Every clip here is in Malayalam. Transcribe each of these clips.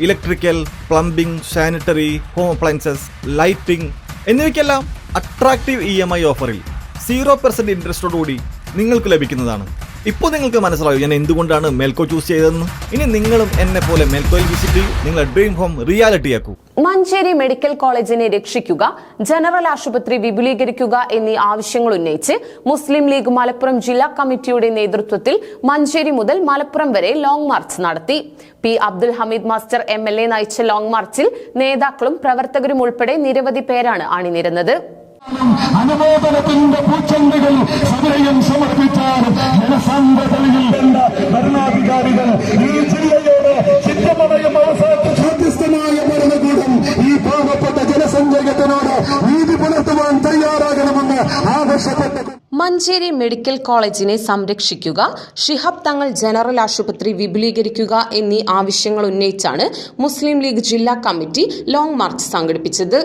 Electrical, plumbing, sanitary, home appliances, lighting എന്നിവയ്ക്കെല്ലാം അട്രാക്റ്റീവ് EMI ഓഫറിൽ 0% ഇൻട്രസ്റ്റോടുകൂടി നിങ്ങൾക്ക് ലഭിക്കുന്നതാണ്. ഇപ്പോൾ നിങ്ങൾക്ക് മനസ്സിലാവും ഞാൻ എന്തുകൊണ്ടാണ് മെൽക്കോ ചൂസ് ചെയ്തതെന്ന്. ഇനി നിങ്ങളും എന്നെ പോലെ മെൽക്കോയിൽ വിസിറ്റ് ചെയ്യൂ, നിങ്ങളുടെ ഡ്രീം ഹോം റിയാലിറ്റി ആക്കൂ. മഞ്ചേരി മെഡിക്കൽ കോളേജിനെ രക്ഷിക്കുക, ജനറൽ ആശുപത്രി വിപുലീകരിക്കുക എന്നീ ആവശ്യങ്ങൾ ഉന്നയിച്ച് മുസ്ലിം ലീഗ് മലപ്പുറം ജില്ലാ കമ്മിറ്റിയുടെ നേതൃത്വത്തിൽ മഞ്ചേരി മുതൽ മലപ്പുറം വരെ ലോങ് മാർച്ച് നടത്തി. P Abdul Hameed master MLA നയിച്ച ലോങ് മാർച്ചിൽ നേതാക്കളും പ്രവർത്തകരും ഉൾപ്പെടെ നിരവധി പേരാണ് അണിനിരന്നത്. അനുമോദനത്തിന്റെ പൂച്ചെണ്ടുകൾ സമയം സമർപ്പിച്ചാൽ ജനസാന്ദ്രതയിൽ ഭരണാധികാരികൾ ഈ ജില്ലയോട് ചിത്രമണയം അവസാനത്തെ സാധ്യസ്ഥമായ ഭരണകൂടം ഈ പാവപ്പെട്ട ജനസഞ്ചയത്തിനോട് നീതി പുലർത്തുവാൻ തയ്യാറാകണമെന്ന് ആവശ്യപ്പെട്ടു. മഞ്ചേരി മെഡിക്കൽ കോളേജിനെ സംരക്ഷിക്കുക, ശിഹാബ് തങ്ങൾ ജനറൽ ആശുപത്രി വിപുലീകരിക്കുക എന്നീ ആവശ്യങ്ങൾ ഉന്നയിച്ചാണ് മുസ്ലിം ലീഗ് ജില്ലാ കമ്മിറ്റി ലോങ് മാർച്ച് സംഘടിപ്പിച്ചത്.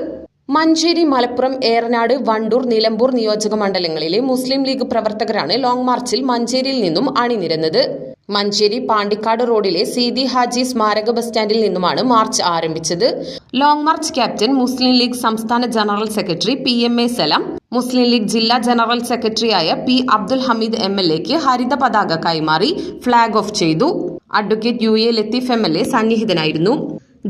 മഞ്ചേരി, മലപ്പുറം, ഏറനാട്, വണ്ടൂർ, നിലമ്പൂർ നിയോജക മണ്ഡലങ്ങളിലെ മുസ്ലിം ലീഗ് പ്രവർത്തകരാണ് ലോങ് മാർച്ചിൽ മഞ്ചേരിയിൽ നിന്നും അണിനിരന്നത്. മഞ്ചേരി പാണ്ടിക്കാട് റോഡിലെ സീതി ഹാജി സ്മാരക ബസ് സ്റ്റാൻഡിൽ നിന്നുമാണ് മാർച്ച് ആരംഭിച്ചത്. ലോങ് മാർച്ച് ക്യാപ്റ്റൻ മുസ്ലിം ലീഗ് സംസ്ഥാന ജനറൽ സെക്രട്ടറി PMA സലാം, മുസ്ലിം ലീഗ് ജില്ലാ ജനറൽ സെക്രട്ടറിയായ P അബ്ദുൽ ഹമീദ് MLAക്ക് ഹരിത പതാക കൈമാറി ഫ്ളാഗ് ഓഫ് ചെയ്തു. Advocate UA Latheef MLA സന്നിഹിതനായിരുന്നു.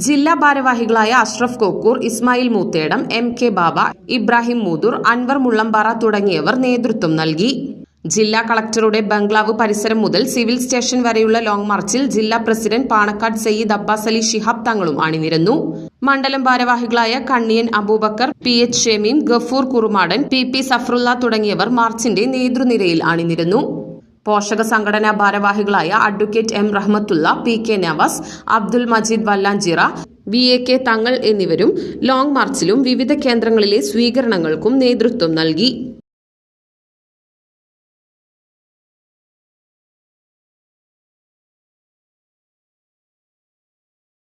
ജില്ലാ ഭാരവാഹികളായ അഷ്റഫ് കോക്കൂർ, ഇസ്മായിൽ മൂത്തേടം, MK ബാബ, ഇബ്രാഹിം മൂദൂർ, അൻവർ മുള്ളമ്പാറ തുടങ്ങിയവർ നേതൃത്വം നൽകി. ജില്ലാ കളക്ടറുടെ ബംഗ്ലാവ് പരിസരം മുതൽ സിവിൽ സ്റ്റേഷൻ വരെയുള്ള ലോങ് മാർച്ചിൽ ജില്ലാ പ്രസിഡന്റ് പാണക്കാട് സയ്യിദ് അബ്ബാസ് അലി ശിഹാബ് തങ്ങളും അണിനിരന്നു. മണ്ഡലം ഭാരവാഹികളായ കണ്ണിയൻ അബൂബക്കർ, PH ഷമീം, ഗഫൂർ കുറുമാടൻ, PP സഫറുല്ല തുടങ്ങിയവർ മാർച്ചിന്റെ നേതൃനിരയിൽ അണിനിരന്നു. പോഷക സംഘടനാ ഭാരവാഹികളായ advocate M Rahmathulla, PK Navas, Abdul Majeed Vallanchira, VAK Thangal എന്നിവരും ലോങ് മാർച്ചിലും വിവിധ കേന്ദ്രങ്ങളിലെ സ്വീകരണങ്ങൾക്കും നേതൃത്വം നൽകി.